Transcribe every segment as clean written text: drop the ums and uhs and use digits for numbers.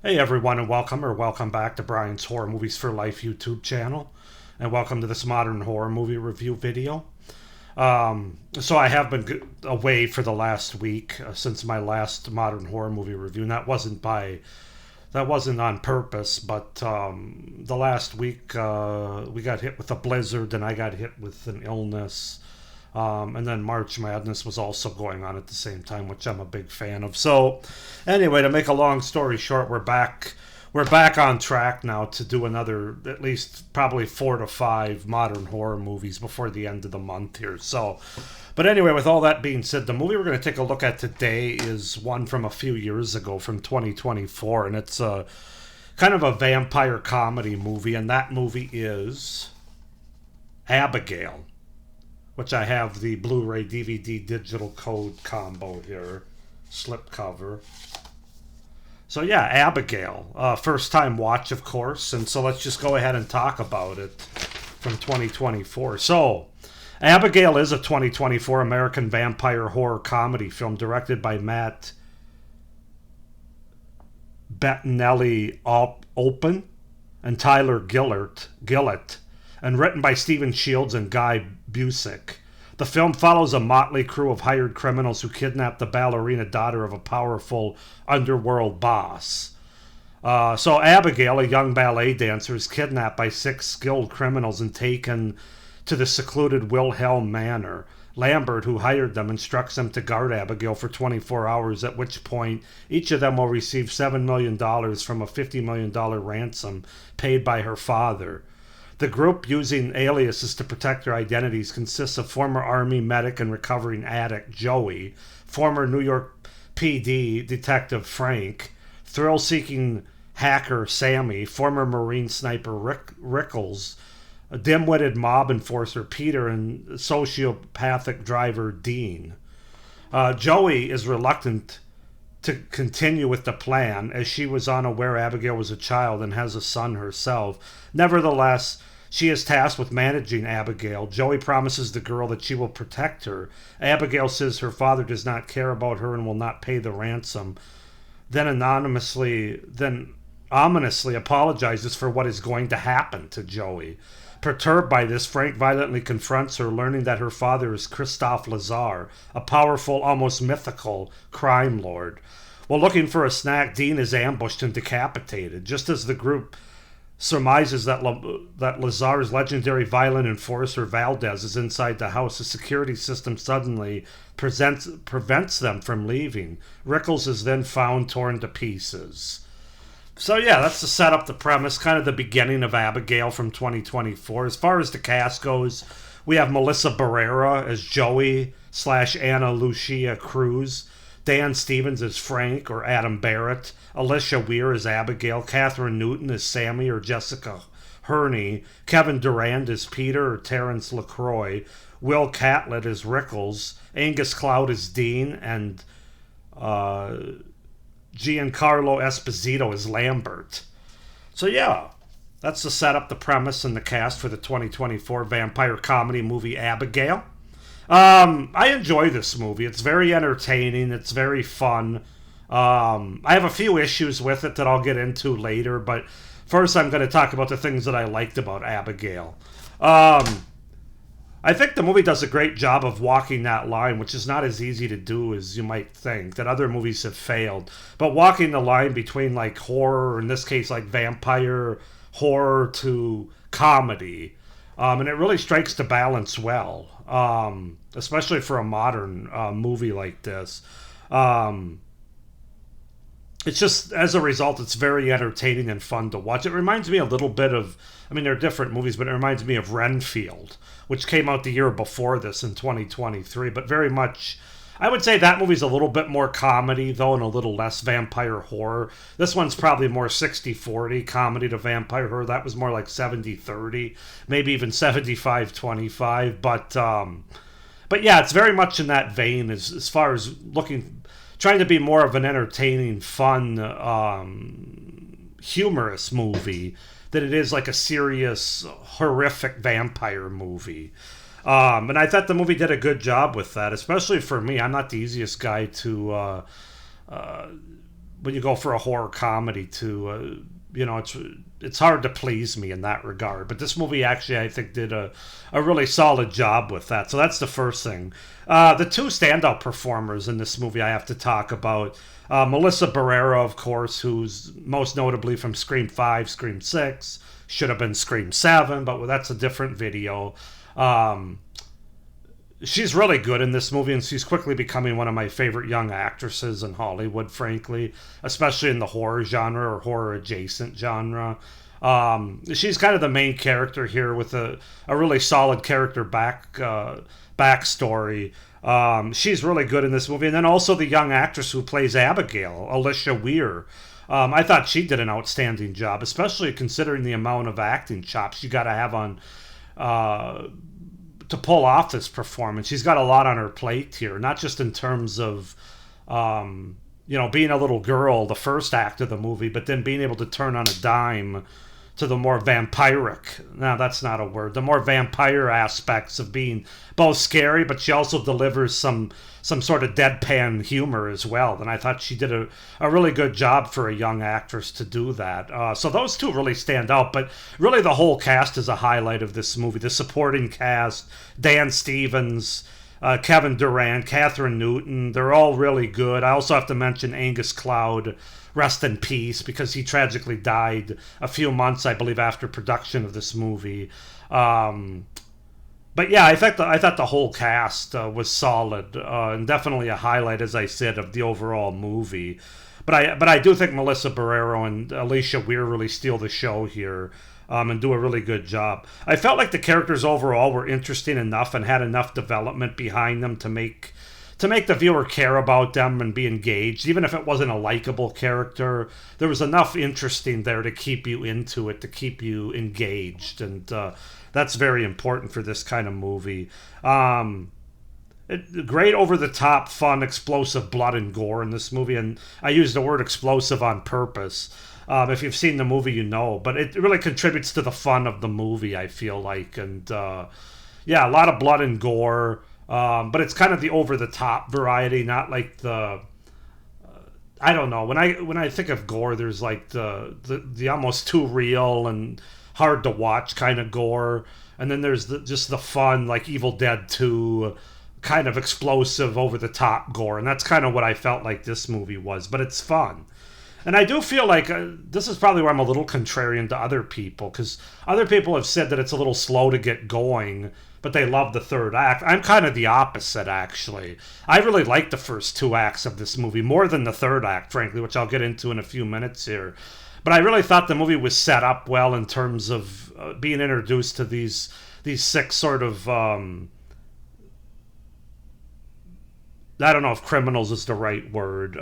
Hey everyone, and welcome back to Brian's Horror Movies for Life YouTube channel, and welcome to this modern horror movie review video. So I have been away for the last week since my last modern horror movie review, and that wasn't on purpose, but the last week we got hit with a blizzard, and I got hit with an illness. And then March Madness was also going on at the same time, which I'm a big fan of. So, anyway, to make a long story short, we're back. We're back on track now to do another, at least probably 4 to 5 modern horror movies before the end of the month here. So, but anyway, with all that being said, the movie we're going to take a look at today is one from a few years ago, from 2024, and it's a kind of a vampire comedy movie, and that movie is Abigail, which I have the Blu-ray DVD digital code combo here, slipcover. So yeah, Abigail, first time watch, of course, and so let's just go ahead and talk about it from 2024. So, Abigail is a 2024 American vampire horror comedy film directed by Matt Bettinelli Open and Tyler Gillett, and written by Stephen Shields and Guy Busick. The film follows a motley crew of hired criminals who kidnap the ballerina daughter of a powerful underworld boss. So Abigail, a young ballet dancer, is kidnapped by 6 skilled criminals and taken to the secluded Wilhelm Manor. Lambert, who hired them, instructs them to guard Abigail for 24 hours, at which point each of them will receive $7 million from a $50 million ransom paid by her father. The group, using aliases to protect their identities, consists of former Army medic and recovering addict Joey, former New York PD detective Frank, thrill-seeking hacker Sammy, former Marine sniper Rickles, a dim-witted mob enforcer Peter, and sociopathic driver Dean. Joey is reluctant to continue with the plan, as she was unaware Abigail was a child and has a son herself. Nevertheless, she is tasked with managing Abigail. Joey promises the girl that she will protect her. Abigail says her father does not care about her and will not pay the ransom. Then ominously apologizes for what is going to happen to Joey. Perturbed by this, Frank violently confronts her, learning that her father is Christophe Lazar, a powerful, almost mythical crime lord. While looking for a snack, Dean is ambushed and decapitated. Just as the group surmises that Lazar's legendary violent enforcer Valdez is inside the house, the security system suddenly prevents them from leaving. Rickles is then found torn to pieces. So yeah, that's to set up the premise, kind of the beginning of Abigail from 2024. As far as the cast goes, we have Melissa Barrera as Joey / Ana Lucia Cruz, Dan Stevens as Frank or Adam Barrett, Alicia Weir as Abigail, Catherine Newton as Sammy or Jessica Herney, Kevin Durand as Peter or Terrence LaCroix, Will Catlett as Rickles, Angus Cloud as Dean, and Giancarlo Esposito as Lambert. So yeah, that's to set up the premise and the cast for the 2024 vampire comedy movie Abigail. I enjoy this movie. It's very entertaining. It's very fun. I have a few issues with it that I'll get into later, but first I'm going to talk about the things that I liked about Abigail. I think the movie does a great job of walking that line, which is not as easy to do as you might think, that other movies have failed. But walking the line between like horror, or in this case like vampire horror, to comedy. And it really strikes the balance well, especially for a modern movie like this. It's just, as a result, it's very entertaining and fun to watch. It reminds me a little bit of, I mean, they're different movies, but it reminds me of Renfield, which came out the year before this in 2023, but very much, I would say that movie's a little bit more comedy, though, and a little less vampire horror. This one's probably more 60-40 comedy to vampire horror. That was more like 70-30, maybe even 75-25, but yeah, it's very much in that vein as far as trying to be more of an entertaining, fun, humorous movie than it is like a serious, horrific vampire movie. And I thought the movie did a good job with that, especially for me. I'm not the easiest guy to when you go for a horror comedy to it's hard to please me in that regard. But this movie actually, I think, did a really solid job with that. So that's the first thing. The two standout performers in this movie I have to talk about. Melissa Barrera, of course, who's most notably from Scream 5, Scream 6, should have been Scream 7, but that's a different video. She's really good in this movie, and she's quickly becoming one of my favorite young actresses in Hollywood, frankly, especially in the horror genre or horror adjacent genre. She's kind of the main character here with a really solid character backstory. She's really good in this movie. And then also the young actress who plays Abigail, Alicia Weir. I thought she did an outstanding job, especially considering the amount of acting chops you got to have on to pull off this performance. She's got a lot on her plate here, not just in terms of being a little girl, the first act of the movie, but then being able to turn on a dime to the more vampiric, now that's not a word, the more vampire aspects of being both scary, but she also delivers some sort of deadpan humor as well. And I thought she did a really good job for a young actress to do that. So those two really stand out, but really the whole cast is a highlight of this movie. The supporting cast, Dan Stevens, Kevin Durant, Catherine Newton, they're all really good. I also have to mention Angus Cloud, rest in peace, because he tragically died a few months, I believe, after production of this movie. But yeah, I thought the whole cast was solid and definitely a highlight, as I said, of the overall movie. But I do think Melissa Barrero and Alicia Weir really steal the show here and do a really good job. I felt like the characters overall were interesting enough and had enough development behind them to make the viewer care about them and be engaged. Even if it wasn't a likable character, there was enough interesting there to keep you into it, to keep you engaged, and that's very important for this kind of movie. Great over-the-top, fun, explosive blood and gore in this movie, and I use the word explosive on purpose. If you've seen the movie, you know, but it really contributes to the fun of the movie, I feel like, and yeah, a lot of blood and gore. But it's kind of the over-the-top variety, not like the I don't know. When I think of gore, there's like the almost too real and hard to watch kind of gore, and then there's just the fun, like Evil Dead 2 kind of explosive over-the-top gore, and that's kind of what I felt like this movie was. But it's fun. And I do feel like this is probably where I'm a little contrarian to other people, because other people have said that it's a little slow to get going, but they love the third act. I'm kind of the opposite, actually. I really like the first two acts of this movie, more than the third act, frankly, which I'll get into in a few minutes here. But I really thought the movie was set up well in terms of being introduced to these six sort of... I don't know if criminals is the right word.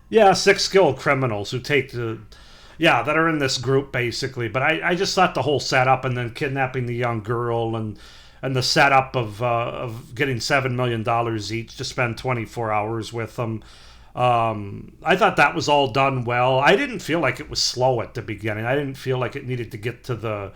Yeah, six skilled criminals who take that are in this group, basically. But I just thought the whole setup and then kidnapping the young girl and the setup of getting $7 million each to spend 24 hours with them, I thought that was all done well. I didn't feel like it was slow at the beginning. I didn't feel like it needed to get to the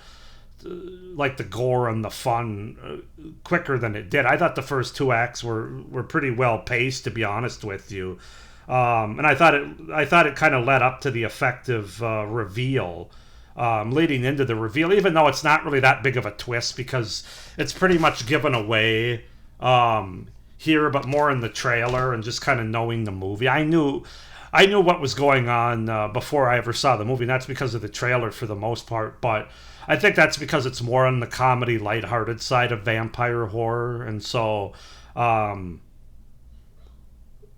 gore and the fun quicker than it did. I thought the first two acts were pretty well paced, to be honest with you. And I thought it kind of led up to the effective reveal, leading into the reveal, even though it's not really that big of a twist because it's pretty much given away here, but more in the trailer and just kind of knowing the movie. I knew what was going on before I ever saw the movie, and that's because of the trailer for the most part, but I think that's because it's more on the comedy, lighthearted side of vampire horror, and so...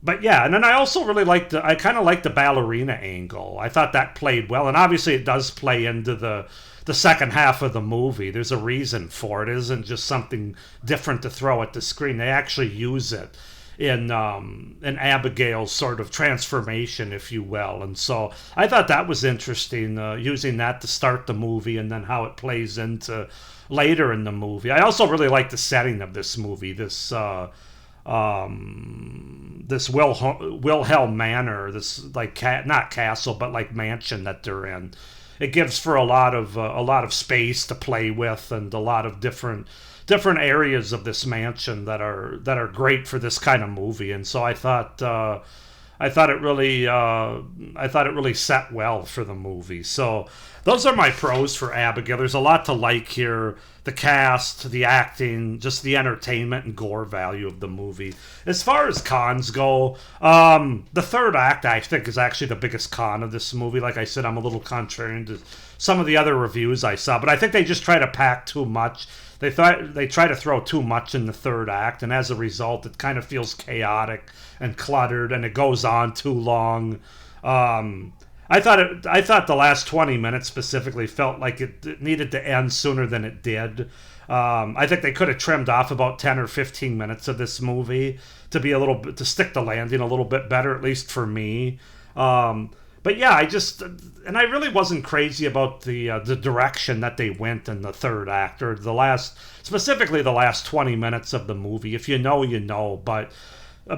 But yeah, and then I also really I kind of liked the ballerina angle. I thought that played well, and obviously it does play into the second half of the movie. There's a reason for it. It isn't just something different to throw at the screen. They actually use it in Abigail's sort of transformation, if you will. And so I thought that was interesting, using that to start the movie and then how it plays into later in the movie. I also really like the setting of this movie, this Wilhelm Manor, this like not castle but like mansion that they're in. it gives for a lot of space to play with, and a lot of different areas of this mansion that are great for this kind of movie. And so I thought it really set well for the movie. So those are my pros for Abigail. There's a lot to like here: the cast, the acting, just the entertainment and gore value of the movie. As far as cons go, the third act I think is actually the biggest con of this movie. Like I said, I'm a little contrarian to some of the other reviews I saw, but I think they just try to pack too much. They try to throw too much in the third act, and as a result, it kind of feels chaotic and cluttered, and it goes on too long. I thought the last 20 minutes specifically felt like it needed to end sooner than it did. I think they could have trimmed off about 10 or 15 minutes of this movie to be to stick the landing a little bit better, at least for me. But yeah, I really wasn't crazy about the direction that they went in the third act, or specifically the last 20 minutes of the movie. If you know, you know. But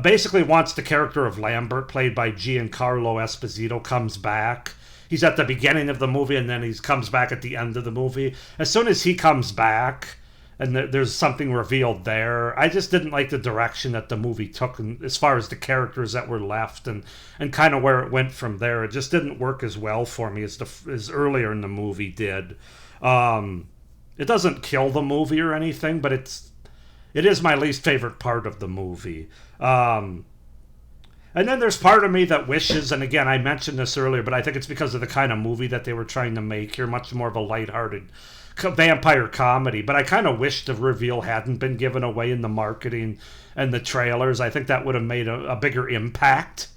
basically, once the character of Lambert, played by Giancarlo Esposito, comes back, he's at the beginning of the movie, and then he comes back at the end of the movie. As soon as he comes back, and there's something revealed there, I just didn't like the direction that the movie took, as far as the characters that were left, and kind of where it went from there. It just didn't work as well for me as earlier in the movie did. It doesn't kill the movie or anything, but it is my least favorite part of the movie. And then there's part of me that wishes, and again, I mentioned this earlier, but I think it's because of the kind of movie that they were trying to make here, much more of a lighthearted vampire comedy. But I kind of wish the reveal hadn't been given away in the marketing and the trailers. I think that would have made a bigger impact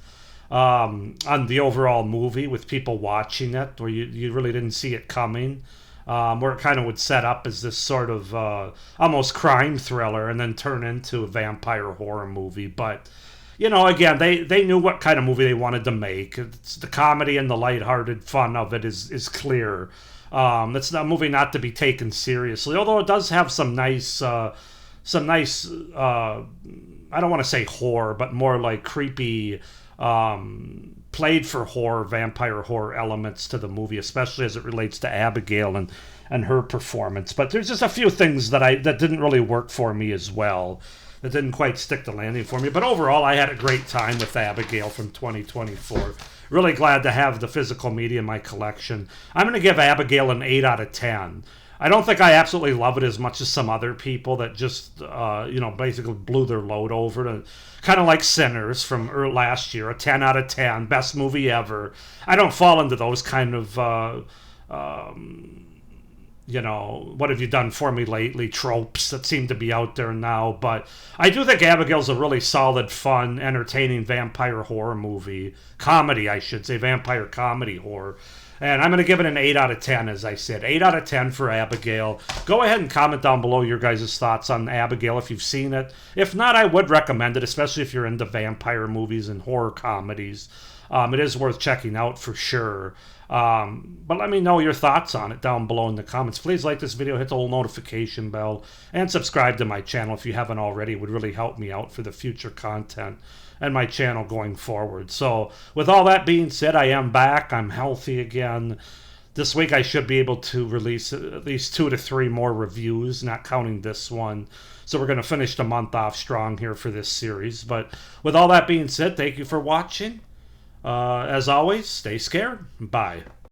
on the overall movie with people watching it, where you really didn't see it coming. Where it kind of would set up as this sort of almost crime thriller and then turn into a vampire horror movie. But, again, they knew what kind of movie they wanted to make. It's the comedy and the lighthearted fun of it is clear. It's a movie not to be taken seriously, although it does have some nice, I don't want to say horror, but more like creepy, played for horror, vampire horror elements to the movie, especially as it relates to Abigail and her performance. But there's just a few things that didn't really work for me as well. That didn't quite stick the landing for me. But overall, I had a great time with Abigail from 2024. Really glad to have the physical media in my collection. I'm going to give Abigail an 8 out of 10. I don't think I absolutely love it as much as some other people that just, basically blew their load over it. Kind of like Sinners from last year, a 10 out of 10, best movie ever. I don't fall into those kind of, what have you done for me lately tropes that seem to be out there now. But I do think Abigail's a really solid, fun, entertaining vampire horror movie. Comedy, I should say, vampire comedy horror. And I'm going to give it an 8 out of 10, as I said. 8 out of 10 for Abigail. Go ahead and comment down below your guys' thoughts on Abigail if you've seen it. If not, I would recommend it, especially if you're into vampire movies and horror comedies. It is worth checking out for sure. But let me know your thoughts on it down below in the comments. Please like this video, hit the little notification bell, and subscribe to my channel if you haven't already. It would really help me out for the future content and my channel going forward. So with all that being said, I am back. I'm healthy again. This week I should be able to release at least 2 to 3 more reviews, not counting this one. So we're going to finish the month off strong here for this series. But with all that being said, thank you for watching. As always, stay scared. Bye.